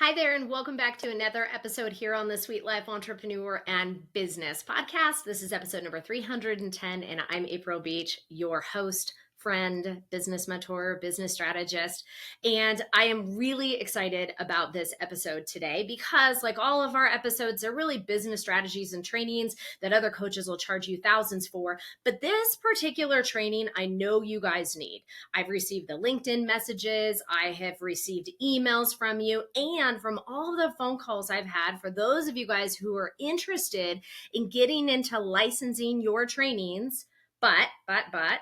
Hi there, and welcome back to another episode here on the Sweet Life Entrepreneur and Business Podcast. This is episode number 310, and I'm April Beach, your host, friend, business mentor, business strategist. And I am really excited about this episode today because, like all of our episodes, they're really business strategies and trainings that other coaches will charge you thousands for. But this particular training, I know you guys need. I've received the LinkedIn messages, I have received emails from you, and from all the phone calls I've had for those of you guys who are interested in getting into licensing your trainings. But,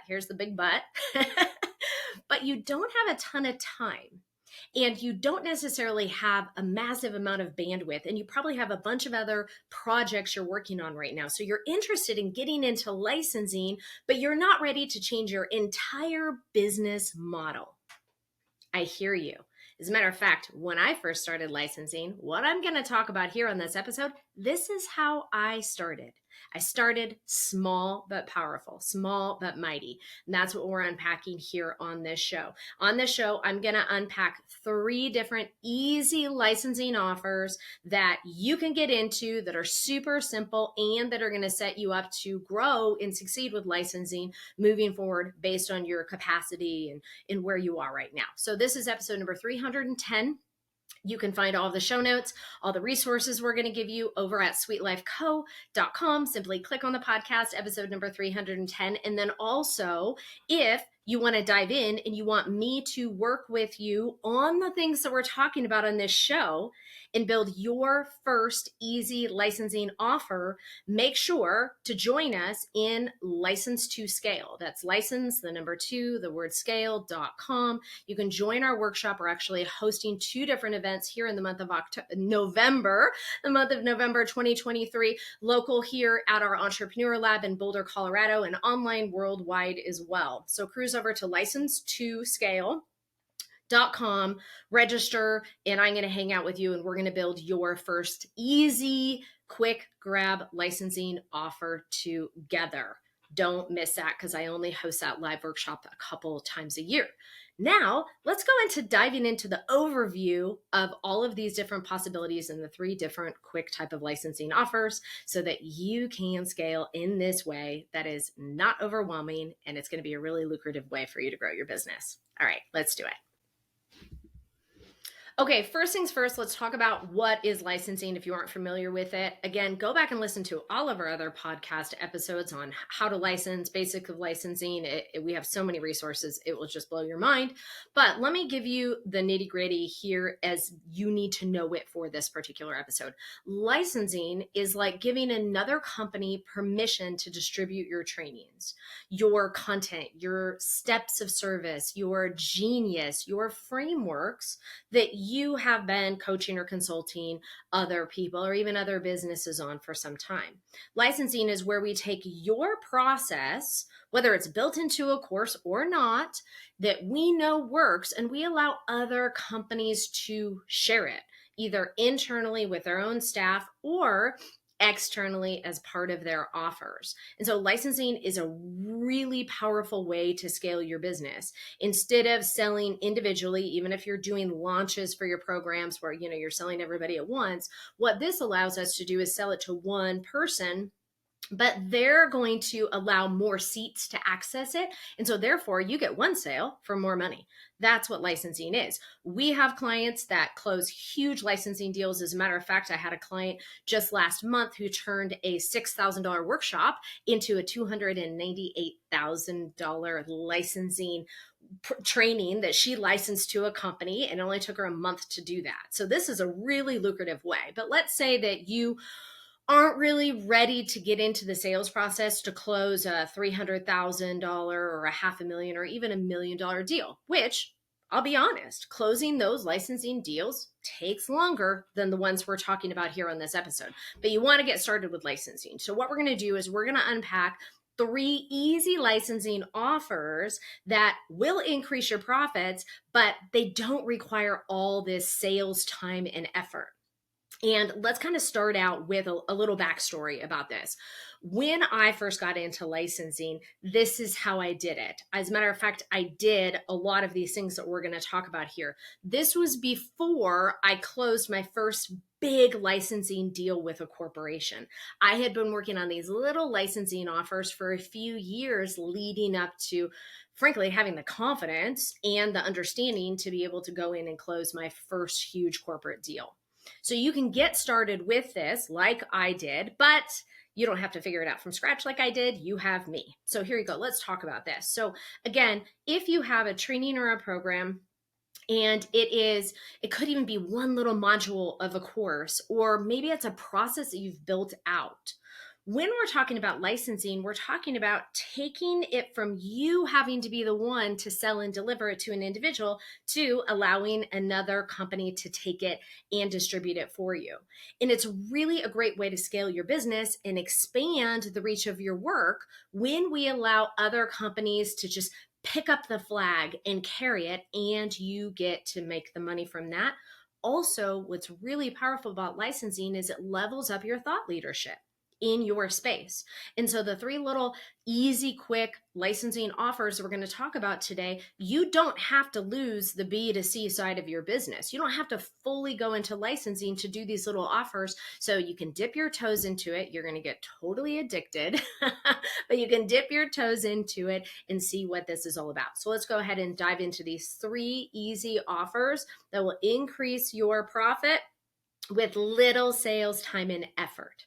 here's the big but, but you don't have a ton of time. And you don't necessarily have a massive amount of bandwidth, and you probably have a bunch of other projects you're working on right now. So you're interested in getting into licensing, but you're not ready to change your entire business model. I hear you. As a matter of fact, when I first started licensing, what I'm going to talk about here on this episode, this is how I started. I started small but powerful, small but mighty. And that's what we're unpacking here on this show. On this show, I'm going to unpack 3 different easy licensing offers that you can get into that are super simple and that are going to set you up to grow and succeed with licensing moving forward based on your capacity and where you are right now. So this is episode number 310. You can find all of the show notes, all the resources we're going to give you over at sweetlifeco.com. Simply click on the podcast, episode number 310. And then also, if you want to dive in and you want me to work with you on the things that we're talking about on this show and build your first easy licensing offer, make sure to join us in License to Scale. That's license, the number 2, the word scale.com. You can join our workshop. We're actually hosting 2 different events here in the month of November 2023, local here at our Entrepreneur Lab in Boulder, Colorado, and online worldwide as well. So cruise over to license2scale.com, register, and I'm going to hang out with you and we're going to build your first easy, quick grab licensing offer together. Don't miss that because I only host that live workshop a couple times a year. Now, let's go into diving into the overview of all of these different possibilities and the 3 different quick type of licensing offers so that you can scale in this way that is not overwhelming and it's going to be a really lucrative way for you to grow your business. All right, let's do it. Okay, first things first, let's talk about what is licensing if you aren't familiar with it. Again, go back and listen to all of our other podcast episodes on how to license, basic of licensing. We have so many resources, it will just blow your mind. But let me give you the nitty gritty here as you need to know it for this particular episode. Licensing is like giving another company permission to distribute your trainings, your content, your steps of service, your genius, your frameworks that you have been coaching or consulting other people or even other businesses on for some time. Licensing is where we take your process, whether it's built into a course or not, that we know works, and we allow other companies to share it, either internally with their own staff or externally as part of their offers. And so licensing is a really powerful way to scale your business. Instead of selling individually, even if you're doing launches for your programs where you're selling everybody at once, what this allows us to do is sell it to one person, but they're going to allow more seats to access it. And so therefore you get one sale for more money. That's what licensing is. We have clients that close huge licensing deals. As a matter of fact, I had a client just last month who turned a $6,000 workshop into a $298,000 licensing training that she licensed to a company, and it only took her a month to do that. So this is a really lucrative way. But let's say that you aren't really ready to get into the sales process to close a $300,000 or a $500,000 or even $1 million deal, which I'll be honest, closing those licensing deals takes longer than the ones we're talking about here on this episode. But you want to get started with licensing. So what we're going to do is we're going to unpack 3 easy licensing offers that will increase your profits, but they don't require all this sales time and effort. And let's kind of start out with a little backstory about this. When I first got into licensing, this is how I did it. As a matter of fact, I did a lot of these things that we're going to talk about here. This was before I closed my first big licensing deal with a corporation. I had been working on these little licensing offers for a few years leading up to, frankly, having the confidence and the understanding to be able to go in and close my first huge corporate deal. So you can get started with this like I did, but you don't have to figure it out from scratch like I did. You have me. So here you go. Let's talk about this. So again, if you have a training or a program, and it could even be one little module of a course, or maybe it's a process that you've built out. When we're talking about licensing, we're talking about taking it from you having to be the one to sell and deliver it to an individual to allowing another company to take it and distribute it for you. And it's really a great way to scale your business and expand the reach of your work when we allow other companies to just pick up the flag and carry it, and you get to make the money from that. Also, what's really powerful about licensing is it levels up your thought leadership in your space. And so the three little easy, quick licensing offers that we're going to talk about today, you don't have to lose the B to C side of your business. You don't have to fully go into licensing to do these little offers. So you can dip your toes into it. You're going to get totally addicted, but you can dip your toes into it and see what this is all about. So let's go ahead and dive into these three easy offers that will increase your profit with little sales time and effort.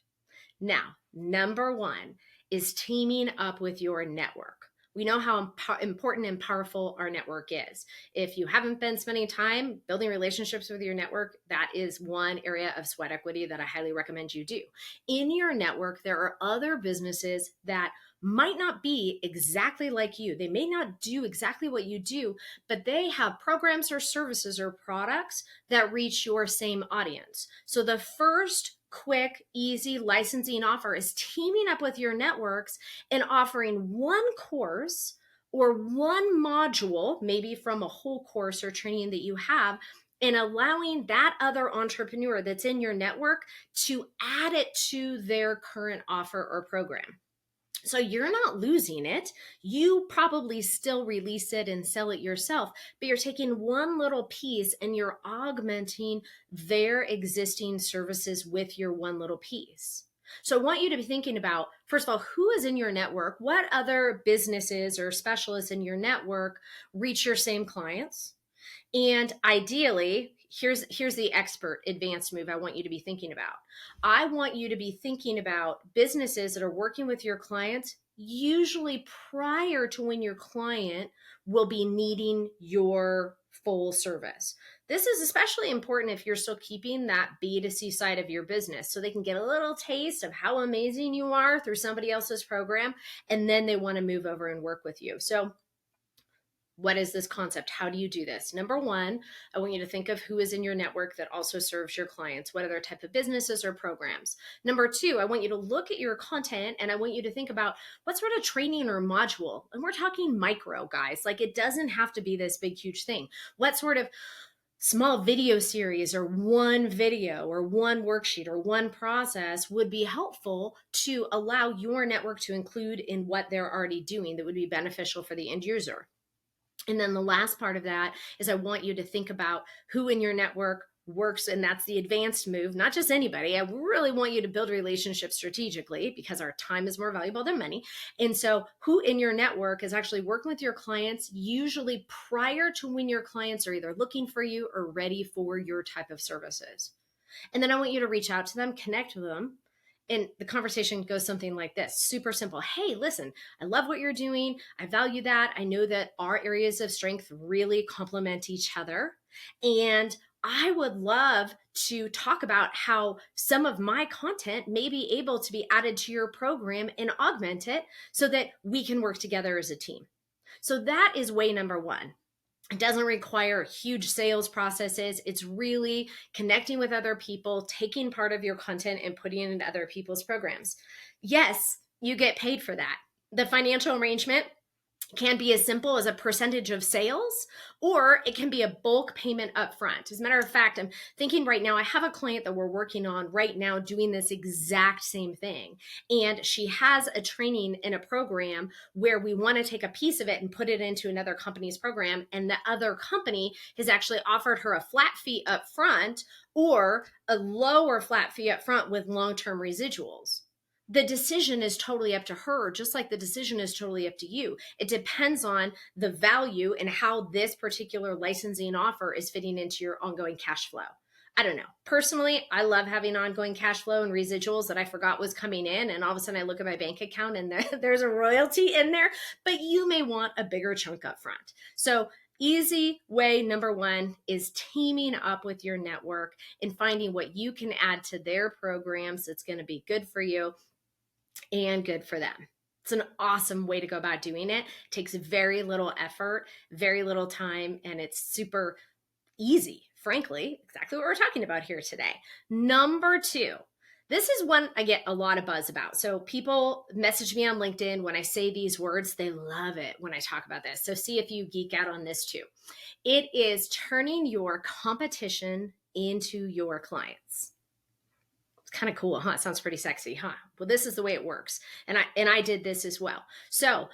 Now, number one is teaming up with your network. We know how important and powerful our network is. If you haven't been spending time building relationships with your network, that is one area of sweat equity that I highly recommend you do. In your network, there are other businesses that might not be exactly like you. They may not do exactly what you do, but they have programs or services or products that reach your same audience. So the first quick, easy licensing offer is teaming up with your networks and offering one course or one module, maybe from a whole course or training that you have, and allowing that other entrepreneur that's in your network to add it to their current offer or program. So you're not losing it. You probably still release it and sell it yourself, but you're taking one little piece and you're augmenting their existing services with your one little piece. So I want you to be thinking about, first of all, who is in your network? What other businesses or specialists in your network reach your same clients? And ideally, here's the expert advanced move I want you to be thinking about. I want you to be thinking about businesses that are working with your clients, usually prior to when your client will be needing your full service. This is especially important if you're still keeping that B2C side of your business, so they can get a little taste of how amazing you are through somebody else's program, and then they want to move over and work with you. So what is this concept? How do you do this? Number one, I want you to think of who is in your network that also serves your clients. What other type of businesses or programs? Number two, I want you to look at your content and I want you to think about what sort of training or module. And we're talking micro, guys. Like, it doesn't have to be this big, huge thing. What sort of small video series or one video or one worksheet or one process would be helpful to allow your network to include in what they're already doing that would be beneficial for the end user? And then the last part of that is I want you to think about who in your network works, and that's the advanced move, not just anybody. I really want you to build relationships strategically because our time is more valuable than money. And so who in your network is actually working with your clients, usually prior to when your clients are either looking for you or ready for your type of services. And then I want you to reach out to them, connect with them. And the conversation goes something like this, super simple. Hey, listen, I love what you're doing. I value that. I know that our areas of strength really complement each other. And I would love to talk about how some of my content may be able to be added to your program and augment it so that we can work together as a team. So that is way number one. It doesn't require huge sales processes. It's really connecting with other people, taking part of your content and putting it into other people's programs. Yes, you get paid for that. The financial arrangement, It can be as simple as a percentage of sales, or it can be a bulk payment up front. As a matter of fact, I'm thinking right now, I have a client that we're working on right now doing this exact same thing. And she has a training in a program where we want to take a piece of it and put it into another company's program. And the other company has actually offered her a flat fee up front or a lower flat fee up front with long-term residuals. The decision is totally up to her, just like the decision is totally up to you. It depends on the value and how this particular licensing offer is fitting into your ongoing cash flow. I don't know. Personally, I love having ongoing cash flow and residuals that I forgot was coming in. And all of a sudden I look at my bank account and there's a royalty in there, but you may want a bigger chunk up front. So easy way number one is teaming up with your network and finding what you can add to their programs that's going to be good for you and good for them. It's an awesome way to go about doing it. It takes very little effort, very little time, and it's super easy, frankly, exactly what we're talking about here today. Number two, this is one I get a lot of buzz about. So people message me on LinkedIn when I say these words. They love it when I talk about this. So see if you geek out on this too. It is turning your competition into your clients. Kind of cool, huh? Sounds pretty sexy, huh? Well, this is the way it works. And I did this as well. So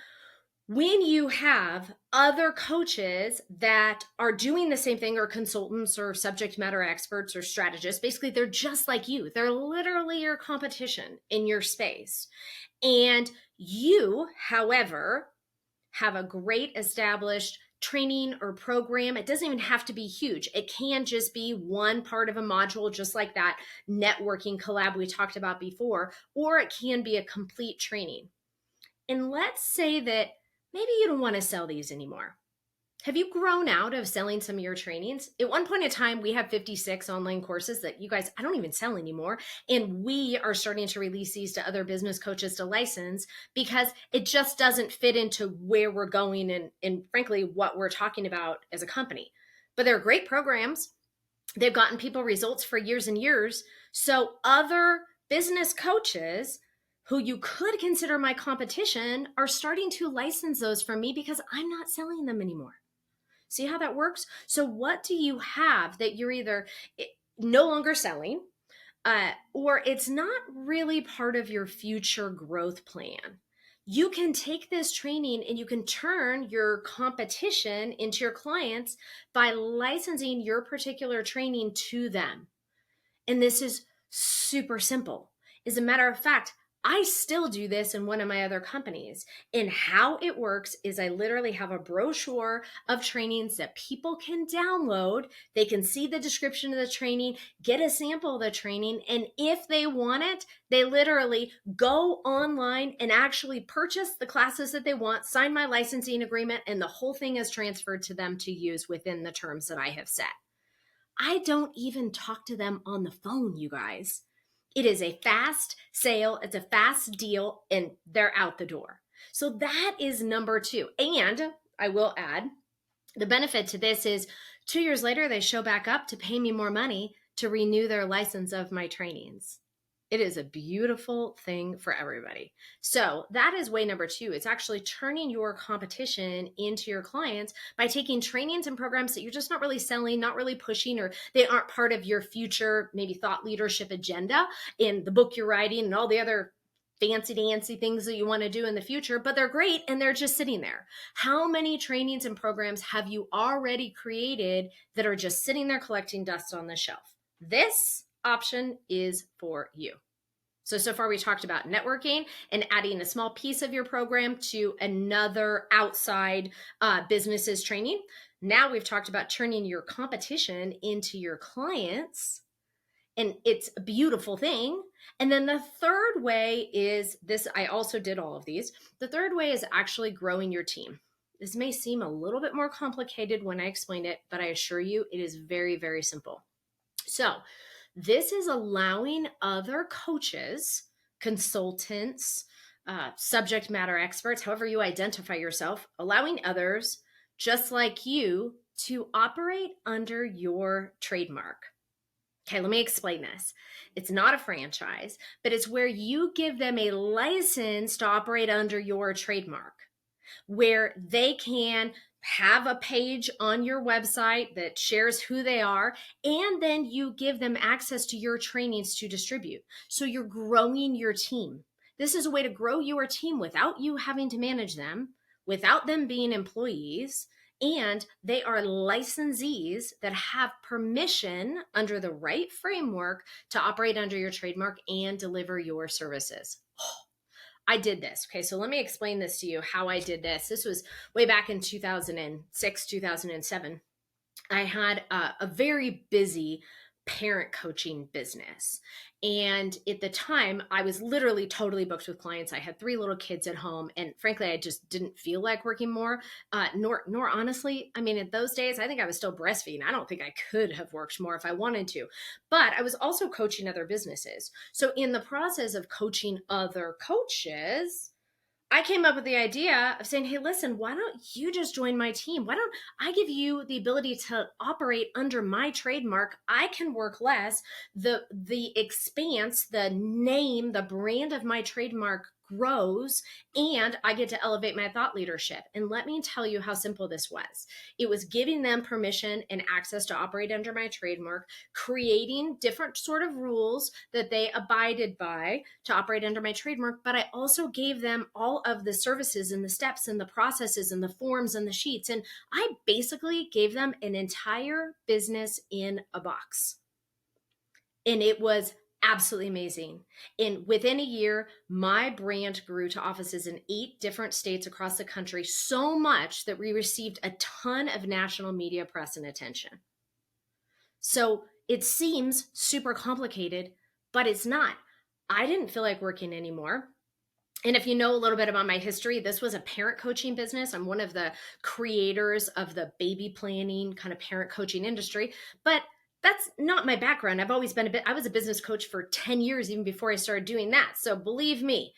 when you have other coaches that are doing the same thing, or consultants or subject matter experts or strategists, basically they're just like you. They're literally your competition in your space. And you, however, have a great established training or program. It doesn't even have to be huge. It can just be one part of a module, just like that networking collab we talked about before, or it can be a complete training. And let's say that maybe you don't want to sell these anymore. Have you grown out of selling some of your trainings? At one point in time, we have 56 online courses that you guys, I don't even sell anymore. And we are starting to release these to other business coaches to license because it just doesn't fit into where we're going and frankly, what we're talking about as a company. But they're great programs. They've gotten people results for years and years. So other business coaches who you could consider my competition are starting to license those from me because I'm not selling them anymore. See how that works? So what do you have that you're either no longer selling or it's not really part of your future growth plan? You can take this training and you can turn your competition into your clients by licensing your particular training to them. And this is super simple. As a matter of fact, I still do this in one of my other companies. And how it works is I literally have a brochure of trainings that people can download. They can see the description of the training, get a sample of the training. And if they want it, they literally go online and actually purchase the classes that they want, sign my licensing agreement, and the whole thing is transferred to them to use within the terms that I have set. I don't even talk to them on the phone, you guys. It is a fast sale, it's a fast deal, and they're out the door. So that is number two. And I will add, the benefit to this is 2 years later, they show back up to pay me more money to renew their license of my trainings. It is a beautiful thing for everybody. So that is way number two. It's actually turning your competition into your clients by taking trainings and programs that you're just not really selling, not really pushing, or they aren't part of your future, maybe thought leadership agenda in the book you're writing and all the other fancy dancy things that you want to do in the future, but they're great and they're just sitting there. How many trainings and programs have you already created that are just sitting there collecting dust on the shelf? This option is for you. So far we talked about networking and adding a small piece of your program to another outside business's training. Now we've talked about turning your competition into your clients, and it's a beautiful thing. And then the third way is this, I also did all of these. The third way is actually growing your team. This may seem a little bit more complicated when I explain it, but I assure you it is very, very simple. So this is allowing other coaches, consultants, subject matter experts, however you identify yourself, allowing others just like you to operate under your trademark. Okay, let me explain this. It's not a franchise, but it's where you give them a license to operate under your trademark. where they can have a page on your website that shares who they are, and then you give them access to your trainings to distribute. So you're growing your team. This is a way to grow your team without you having to manage them, without them being employees, and they are licensees that have permission under the right framework to operate under your trademark and deliver your services. I did this. Okay, so let me explain this to you how I did this. This was way back in 2006, 2007. I had a very busy parent coaching business. And at the time, I was literally totally booked with clients. I had 3 little kids at home. And frankly, I just didn't feel like working more, nor honestly, I mean, in those days, I think I was still breastfeeding. I don't think I could have worked more if I wanted to. But I was also coaching other businesses. So in the process of coaching other coaches, I came up with the idea of saying, hey, listen, why don't you just join my team? Why don't I give you the ability to operate under my trademark? I can work less. The expanse, the name, the brand of my trademark grows, and I get to elevate my thought leadership. And let me tell you how simple this was. It was giving them permission and access to operate under my trademark, creating different sort of rules that they abided by to operate under my trademark, but I also gave them all of the services and the steps and the processes and the forms and the sheets. And I basically gave them an entire business in a box. And it was absolutely amazing. And within a year, my brand grew to offices in 8 different states across the country, so much that we received a ton of national media press and attention. So it seems super complicated, but it's not. I didn't feel like working anymore. And if you know a little bit about my history, this was a parent coaching business. I'm one of the creators of the baby planning kind of parent coaching industry, but that's not my background. I've always been I was a business coach for 10 years, even before I started doing that. So believe me,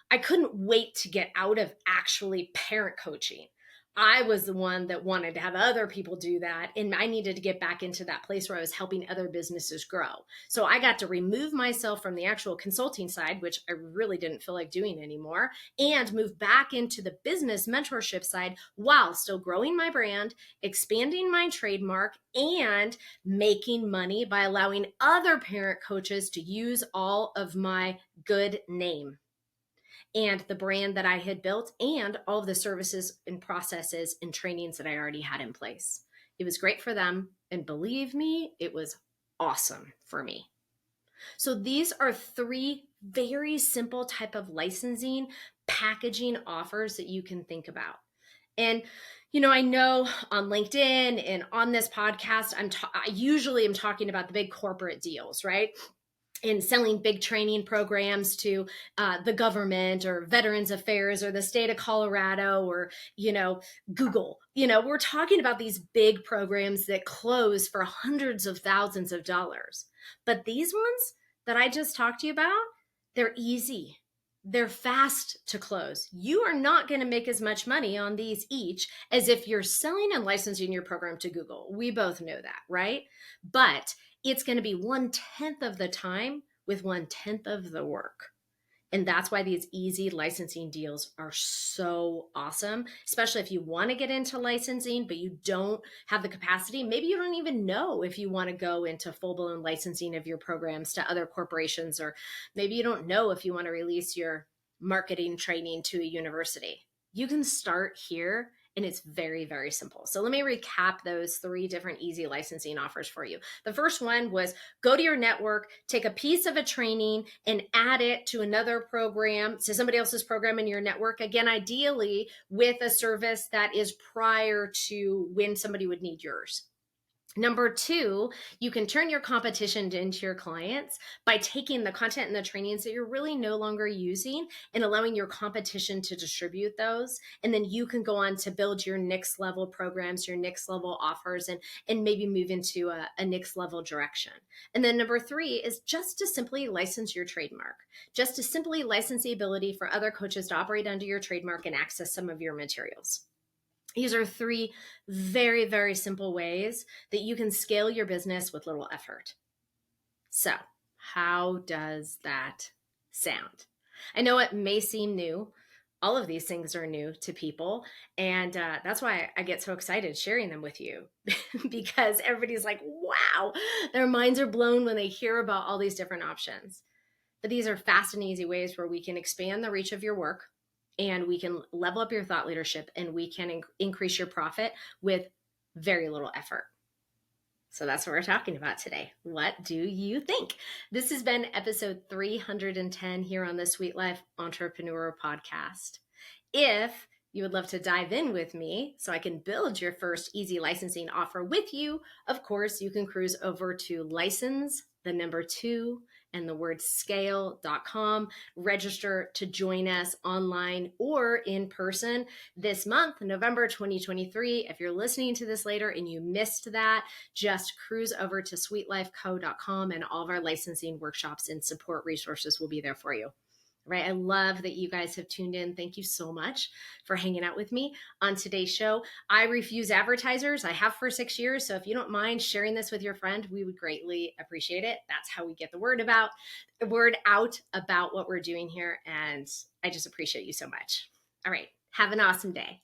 I couldn't wait to get out of actually parent coaching. I was the one that wanted to have other people do that. And I needed to get back into that place where I was helping other businesses grow. So I got to remove myself from the actual consulting side, which I really didn't feel like doing anymore, and move back into the business mentorship side while still growing my brand, expanding my trademark, and making money by allowing other parent coaches to use all of my good name and the brand that I had built and all of the services and processes and trainings that I already had in place. It was great for them. And believe me, it was awesome for me. So these are 3 very simple type of licensing packaging offers that you can think about. And I know on LinkedIn and on this podcast, I usually am talking about the big corporate deals, right? And selling big training programs to the government or Veterans Affairs or the state of Colorado or, Google. We're talking about these big programs that close for hundreds of thousands of dollars. But these ones that I just talked to you about, they're easy. They're fast to close. You are not going to make as much money on these each as if you're selling and licensing your program to Google. We both know that, right? But it's going to be 1/10 of the time with 1/10 of the work. And that's why these easy licensing deals are so awesome, especially if you want to get into licensing, but you don't have the capacity. Maybe you don't even know if you want to go into full-blown licensing of your programs to other corporations, or maybe you don't know if you want to release your marketing training to a university. You can start here. And it's very, very simple. So let me recap those 3 different easy licensing offers for you. The first one was go to your network, take a piece of a training and add it to another program, to somebody else's program in your network. Again, ideally with a service that is prior to when somebody would need yours. Number 2, you can turn your competition into your clients by taking the content and the trainings that you're really no longer using and allowing your competition to distribute those. And then you can go on to build your next level programs, your next level offers, and maybe move into a next level direction. And then number 3 is just to simply license your trademark, just to simply license the ability for other coaches to operate under your trademark and access some of your materials. These are 3 very, very simple ways that you can scale your business with little effort. So, how does that sound? I know it may seem new. all of these things are new to people. And that's why I get so excited sharing them with you because everybody's like, wow, their minds are blown when they hear about all these different options. But these are fast and easy ways where we can expand the reach of your work, and we can level up your thought leadership, and we can increase your profit with very little effort. So that's what we're talking about today. What do you think? This has been episode 310 here on the Sweet Life Entrepreneur Podcast. If you would love to dive in with me so I can build your first easy licensing offer with you, of course, you can cruise over to license, the number 2, and the word scale.com. Register to join us online or in person this month, November 2023. If you're listening to this later and you missed that, just cruise over to sweetlifeco.com, and all of our licensing workshops and support resources will be there for you. Right. I love that you guys have tuned in. Thank you so much for hanging out with me on today's show. I refuse advertisers. I have for 6 years. So if you don't mind sharing this with your friend, we would greatly appreciate it. That's how we get the word out about what we're doing here. And I just appreciate you so much. All right. Have an awesome day.